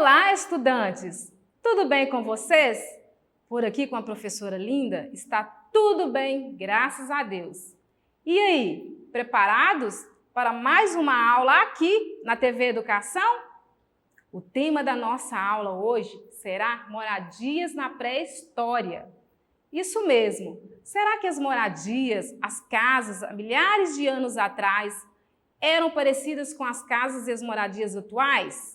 Olá, estudantes! Tudo bem com vocês? Por aqui com a professora Linda está tudo bem, graças a Deus. E aí, preparados para mais uma aula aqui na TV Educação? O tema da nossa aula hoje será moradias na pré-história. Isso mesmo, será que as moradias, as casas há milhares de anos atrás eram parecidas com as casas e as moradias atuais?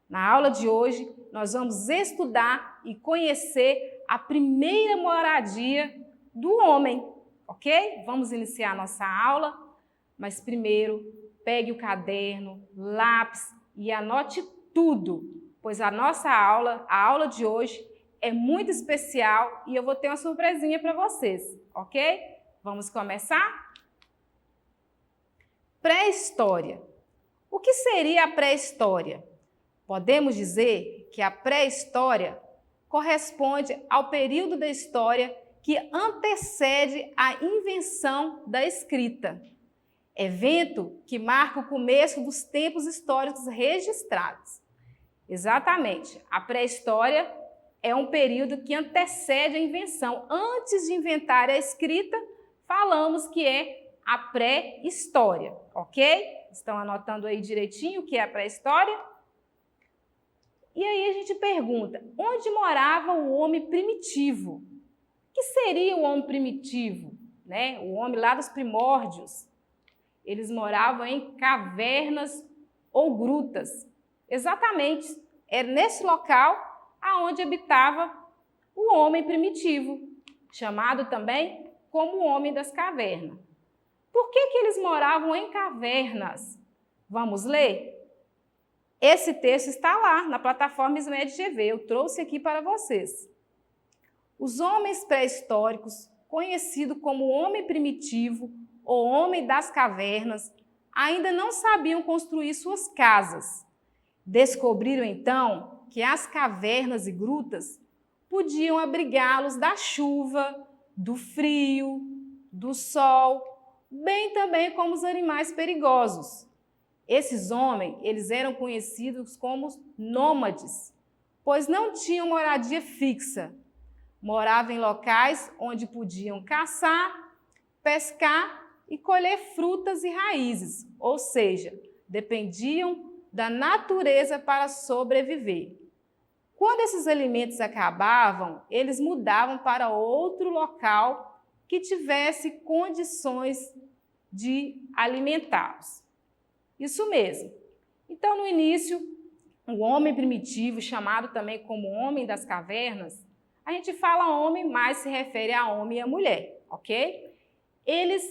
Na aula de hoje, nós vamos estudar e conhecer a primeira moradia do homem, ok? Vamos iniciar nossa aula, mas primeiro pegue o caderno, lápis e anote tudo, pois a nossa aula, a aula de hoje, é muito especial e eu vou ter uma surpresinha para vocês, ok? Vamos começar? Pré-história. O que seria a pré-história? Podemos dizer que a pré-história corresponde ao período da história que antecede a invenção da escrita, evento que marca o começo dos tempos históricos registrados. Exatamente, a pré-história é um período que antecede a invenção. Antes de inventar a escrita, falamos que é a pré-história, ok? Estão anotando aí direitinho o que é a pré-história? E aí a gente pergunta, onde morava o homem primitivo? O que seria o homem primitivo? Né? O homem lá dos primórdios. Eles moravam em cavernas ou grutas. Exatamente, é nesse local aonde habitava o homem primitivo, chamado também como o homem das cavernas. Por que eles moravam em cavernas? Vamos ler? Esse texto está lá na plataforma SMED GV, eu trouxe aqui para vocês. Os homens pré-históricos, conhecido como homem primitivo ou homem das cavernas, ainda não sabiam construir suas casas. Descobriram então que as cavernas e grutas podiam abrigá-los da chuva, do frio, do sol, bem também como os animais perigosos. Esses homens, eles eram conhecidos como nômades, pois não tinham moradia fixa. Moravam em locais onde podiam caçar, pescar e colher frutas e raízes, ou seja, dependiam da natureza para sobreviver. Quando esses alimentos acabavam, eles mudavam para outro local que tivesse condições de alimentá-los. Isso mesmo. Então, no início, o homem primitivo, chamado também como homem das cavernas, a gente fala homem, mas se refere a homem e a mulher, ok? Eles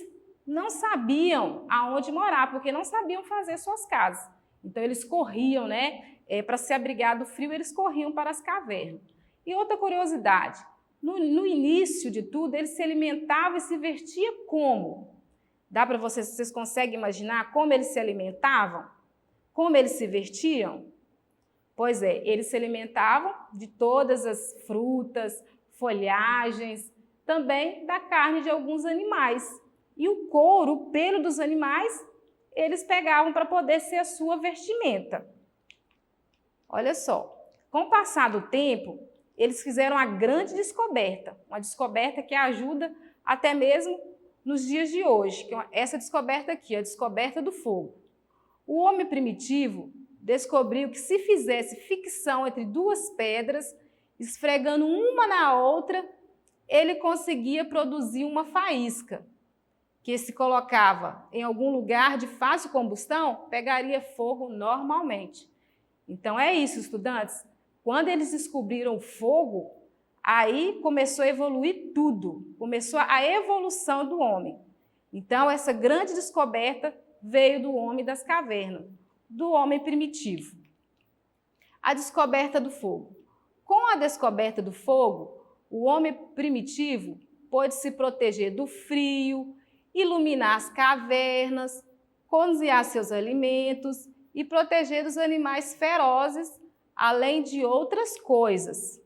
não sabiam aonde morar, porque não sabiam fazer suas casas. Então, eles corriam, né? Para se abrigar do frio, eles corriam para as cavernas. E outra curiosidade, no início de tudo, eles se alimentavam e se vestiam como? Dá para vocês conseguem imaginar como eles se alimentavam? Como eles se vestiam? Pois é, eles se alimentavam de todas as frutas, folhagens, também da carne de alguns animais. E o couro, o pelo dos animais, eles pegavam para poder ser a sua vestimenta. Olha só, com o passar do tempo, eles fizeram uma grande descoberta, uma descoberta que ajuda até mesmo nos dias de hoje, que é essa descoberta aqui, a descoberta do fogo. O homem primitivo descobriu que se fizesse fricção entre duas pedras, esfregando uma na outra, ele conseguia produzir uma faísca, que se colocava em algum lugar de fácil combustão, pegaria fogo normalmente. Então é isso, estudantes. Quando eles descobriram o fogo, aí começou a evoluir tudo, começou a evolução do homem. Então, essa grande descoberta veio do homem das cavernas, do homem primitivo. A descoberta do fogo. Com a descoberta do fogo, o homem primitivo pôde se proteger do frio, iluminar as cavernas, cozinhar seus alimentos e proteger dos animais ferozes, além de outras coisas.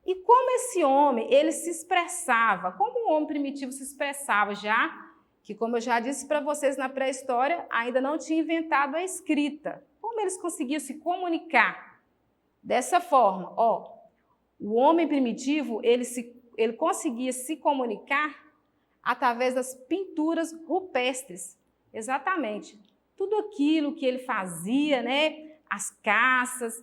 E como esse homem, ele se expressava, como o homem primitivo se expressava já, que como eu já disse para vocês na pré-história, ainda não tinha inventado a escrita. Como eles conseguiam se comunicar? Dessa forma, ó, o homem primitivo, ele conseguia se comunicar através das pinturas rupestres. Exatamente. Tudo aquilo que ele fazia, né? As caças,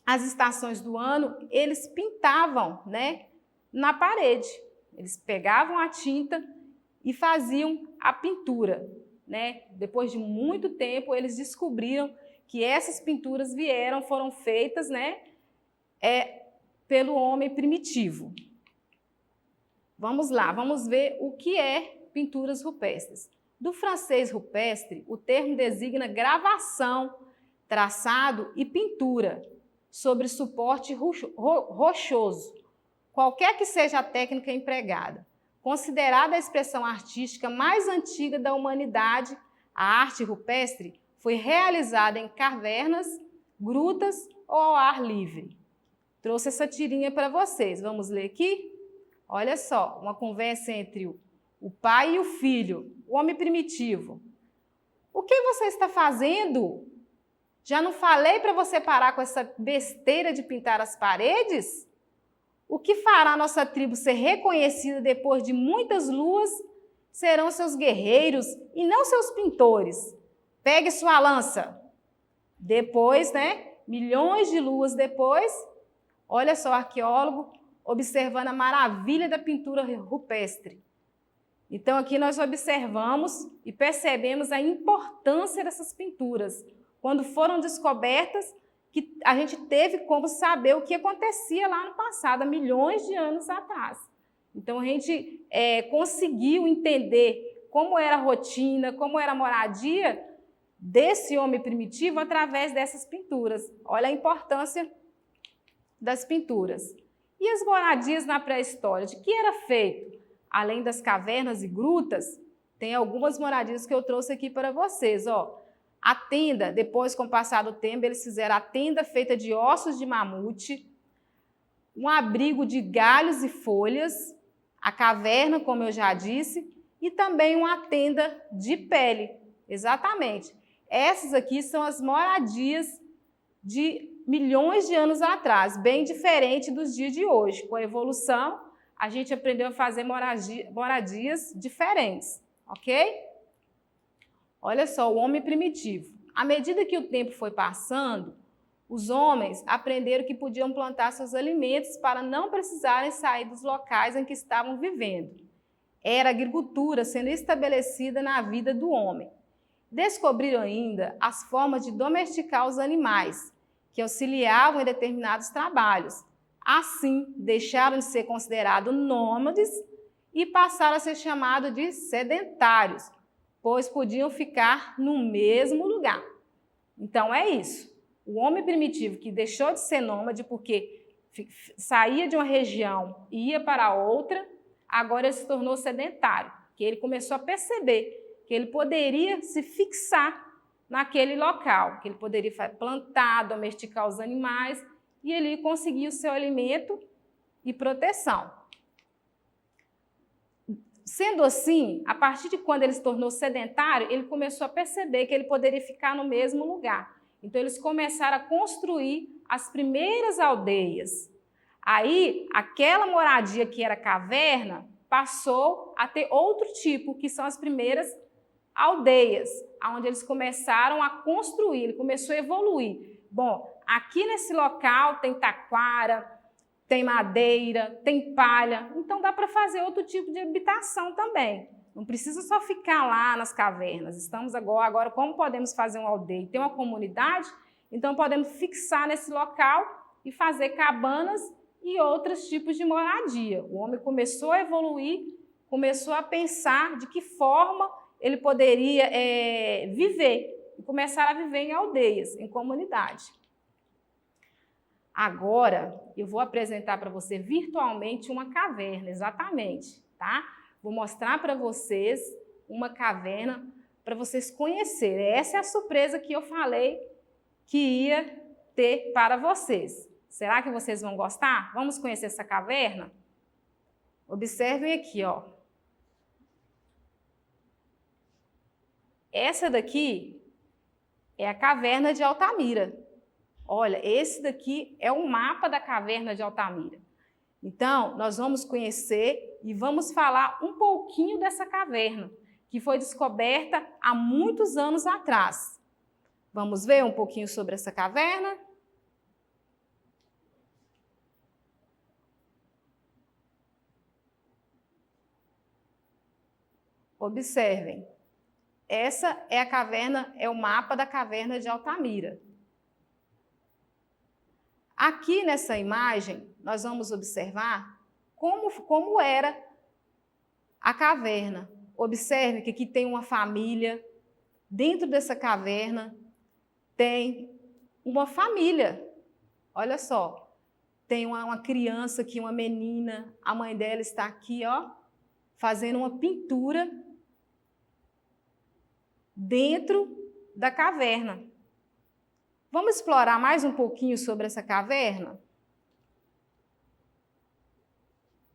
as estações do ano, eles pintavam, né? Na parede. Eles pegavam a tinta e faziam a pintura, né? Depois de muito tempo, eles descobriram que essas pinturas foram feitas, né? Pelo homem primitivo. Vamos lá, vamos ver o que é pinturas rupestres. Do francês rupestre, o termo designa gravação, traçado e pintura sobre suporte rochoso, qualquer que seja a técnica empregada. Considerada a expressão artística mais antiga da humanidade, a arte rupestre foi realizada em cavernas, grutas ou ao ar livre. Trouxe essa tirinha para vocês. Vamos ler aqui? Olha só, uma conversa entre o pai e o filho, o homem primitivo. O que você está fazendo? Já não falei para você parar com essa besteira de pintar as paredes? O que fará nossa tribo ser reconhecida depois de muitas luas serão seus guerreiros e não seus pintores. Pegue sua lança. Depois, né? Milhões de luas depois, olha só o arqueólogo observando a maravilha da pintura rupestre. Então, aqui nós observamos e percebemos a importância dessas pinturas. Quando foram descobertas, que a gente teve como saber o que acontecia lá no passado, há milhões de anos atrás. Então, a gente conseguiu entender como era a rotina, como era a moradia desse homem primitivo através dessas pinturas. Olha a importância das pinturas. E as moradias na pré-história? De que era feito? Além das cavernas e grutas, tem algumas moradias que eu trouxe aqui para vocês. Ó. A tenda, depois, com o passar do tempo, eles fizeram a tenda feita de ossos de mamute, um abrigo de galhos e folhas, a caverna, como eu já disse, e também uma tenda de pele. Exatamente. Essas aqui são as moradias de milhões de anos atrás, bem diferente dos dias de hoje. Com a evolução, a gente aprendeu a fazer moradias diferentes, ok? Olha só, o homem primitivo. À medida que o tempo foi passando, os homens aprenderam que podiam plantar seus alimentos para não precisarem sair dos locais em que estavam vivendo. Era a agricultura sendo estabelecida na vida do homem. Descobriram ainda as formas de domesticar os animais, que auxiliavam em determinados trabalhos. Assim, deixaram de ser considerados nômades e passaram a ser chamados de sedentários, pois podiam ficar no mesmo lugar. Então, é isso. O homem primitivo que deixou de ser nômade porque saía de uma região e ia para outra, agora ele se tornou sedentário, que ele começou a perceber que ele poderia se fixar naquele local, que ele poderia plantar, domesticar os animais e ele conseguir o seu alimento e proteção. Sendo assim, a partir de quando ele se tornou sedentário, ele começou a perceber que ele poderia ficar no mesmo lugar. Então, eles começaram a construir as primeiras aldeias. Aí, aquela moradia que era caverna passou a ter outro tipo, que são as primeiras aldeias, onde eles começaram a construir, ele começou a evoluir. Bom, aqui nesse local tem taquara, tem madeira, tem palha, então dá para fazer outro tipo de habitação também. Não precisa só ficar lá nas cavernas. Estamos agora como podemos fazer uma aldeia? Tem uma comunidade, então podemos fixar nesse local e fazer cabanas e outros tipos de moradia. O homem começou a evoluir, começou a pensar de que forma ele poderia viver e começar a viver em aldeias, em comunidade. Agora, eu vou apresentar para você virtualmente uma caverna, exatamente, tá? Vou mostrar para vocês uma caverna para vocês conhecerem. Essa é a surpresa que eu falei que ia ter para vocês. Será que vocês vão gostar? Vamos conhecer essa caverna? Observem aqui, ó. Essa daqui é a caverna de Altamira. Olha, esse daqui é o mapa da caverna de Altamira. Então, nós vamos conhecer e vamos falar um pouquinho dessa caverna, que foi descoberta há muitos anos atrás. Vamos ver um pouquinho sobre essa caverna? Observem, essa é a caverna, é o mapa da caverna de Altamira. Aqui nessa imagem, nós vamos observar como era a caverna. Observe que aqui tem uma família, dentro dessa caverna tem uma família. Olha só, tem uma criança aqui, uma menina, a mãe dela está aqui, ó, fazendo uma pintura dentro da caverna. Vamos explorar mais um pouquinho sobre essa caverna?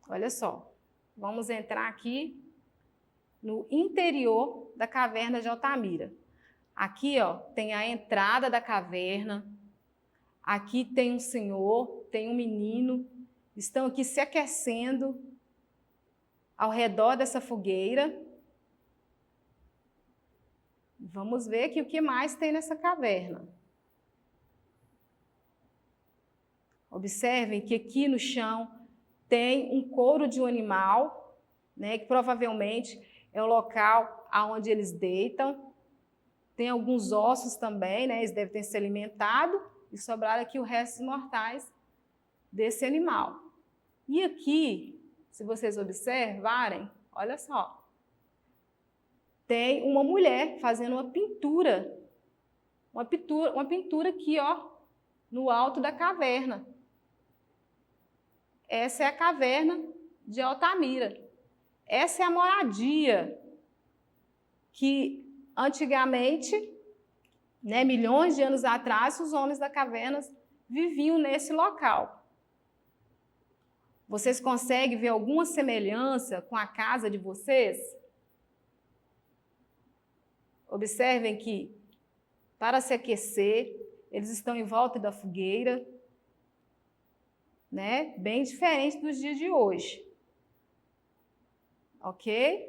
Olha só, vamos entrar aqui no interior da caverna de Altamira. Aqui, ó, tem a entrada da caverna. Aqui tem um senhor, tem um menino. Estão aqui se aquecendo ao redor dessa fogueira. Vamos ver aqui o que mais tem nessa caverna. Observem que aqui no chão tem um couro de um animal, né, que provavelmente é o local onde eles deitam. Tem alguns ossos também, né, eles devem ter se alimentado e sobraram aqui o resto mortais desse animal. E aqui, se vocês observarem, olha só, tem uma mulher fazendo uma pintura aqui, ó, no alto da caverna. Essa é a caverna de Altamira. Essa é a moradia que antigamente, né, milhões de anos atrás, os homens da caverna viviam nesse local. Vocês conseguem ver alguma semelhança com a casa de vocês? Observem que, para se aquecer, eles estão em volta da fogueira, né? Bem diferente dos dias de hoje. Ok?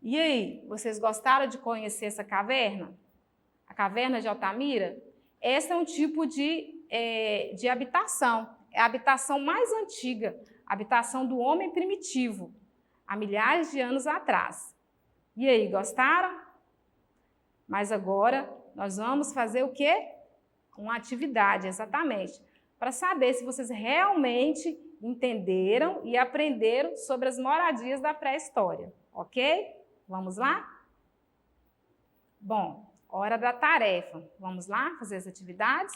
E aí, vocês gostaram de conhecer essa caverna? A caverna de Altamira? Esse é um tipo de habitação. É a habitação mais antiga, a habitação do homem primitivo, há milhares de anos atrás. E aí, gostaram? Mas agora nós vamos fazer o quê? Uma atividade, exatamente, para saber se vocês realmente entenderam e aprenderam sobre as moradias da pré-história, ok? Vamos lá? Bom, hora da tarefa. Vamos lá fazer as atividades?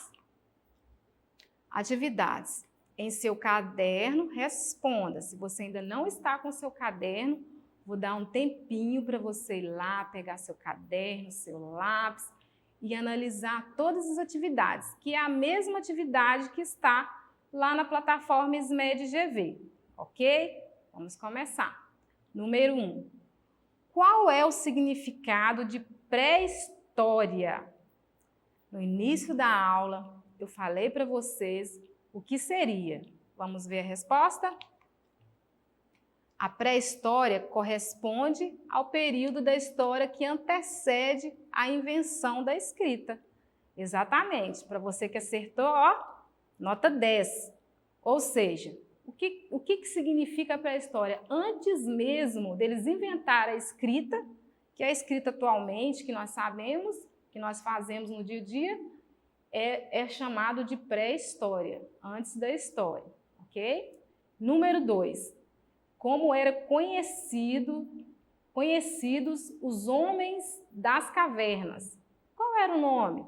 Atividades. Em seu caderno, responda. Se você ainda não está com seu caderno, vou dar um tempinho para você ir lá, pegar seu caderno, seu lápis e analisar todas as atividades, que é a mesma atividade que está lá na plataforma SMED GV, ok? Vamos começar. Número 1. Qual é o significado de pré-história? No início da aula, eu falei para vocês o que seria. Vamos ver a resposta? A pré-história corresponde ao período da história que antecede a invenção da escrita. Exatamente. Para você que acertou, ó, nota 10. Ou seja, o que significa a pré-história? Antes mesmo deles inventarem a escrita, que é a escrita atualmente, que nós sabemos, que nós fazemos no dia a dia, é chamado de pré-história, antes da história, ok? Número 2. Como eram conhecidos os homens das cavernas? Qual era o nome?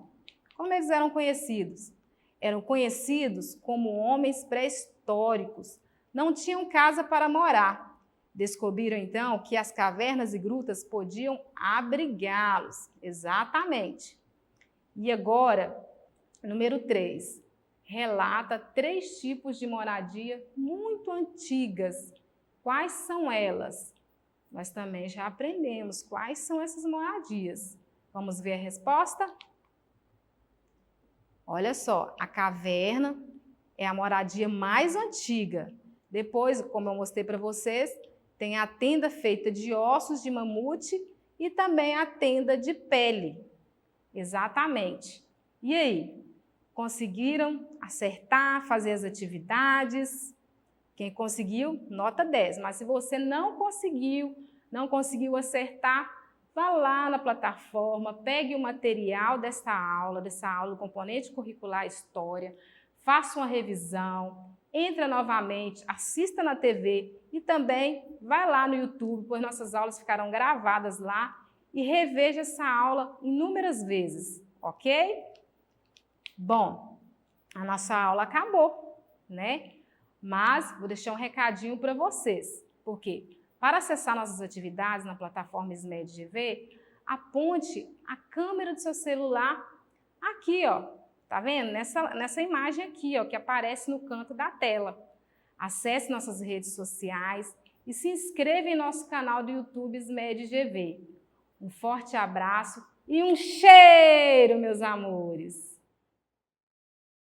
Como eles eram conhecidos? Eram conhecidos como homens pré-históricos. Não tinham casa para morar. Descobriram, então, que as cavernas e grutas podiam abrigá-los. Exatamente. E agora, número 3. Relata 3 tipos de moradia muito antigas. Quais são elas? Nós também já aprendemos quais são essas moradias. Vamos ver a resposta? Olha só, a caverna é a moradia mais antiga. Depois, como eu mostrei para vocês, tem a tenda feita de ossos de mamute e também a tenda de pele. Exatamente. E aí? Conseguiram acertar, fazer as atividades? Quem conseguiu, nota 10. Mas se você não conseguiu acertar, vá lá na plataforma, pegue o material dessa aula do componente curricular História, faça uma revisão, entra novamente, assista na TV e também vai lá no YouTube, pois nossas aulas ficarão gravadas lá e reveja essa aula inúmeras vezes, ok? Bom, a nossa aula acabou, né? Mas vou deixar um recadinho para vocês, porque para acessar nossas atividades na plataforma SMED GV, aponte a câmera do seu celular aqui, ó, tá vendo? Nessa imagem aqui, ó, que aparece no canto da tela. Acesse nossas redes sociais e se inscreva em nosso canal do YouTube SMED GV. Um forte abraço e um cheiro, meus amores!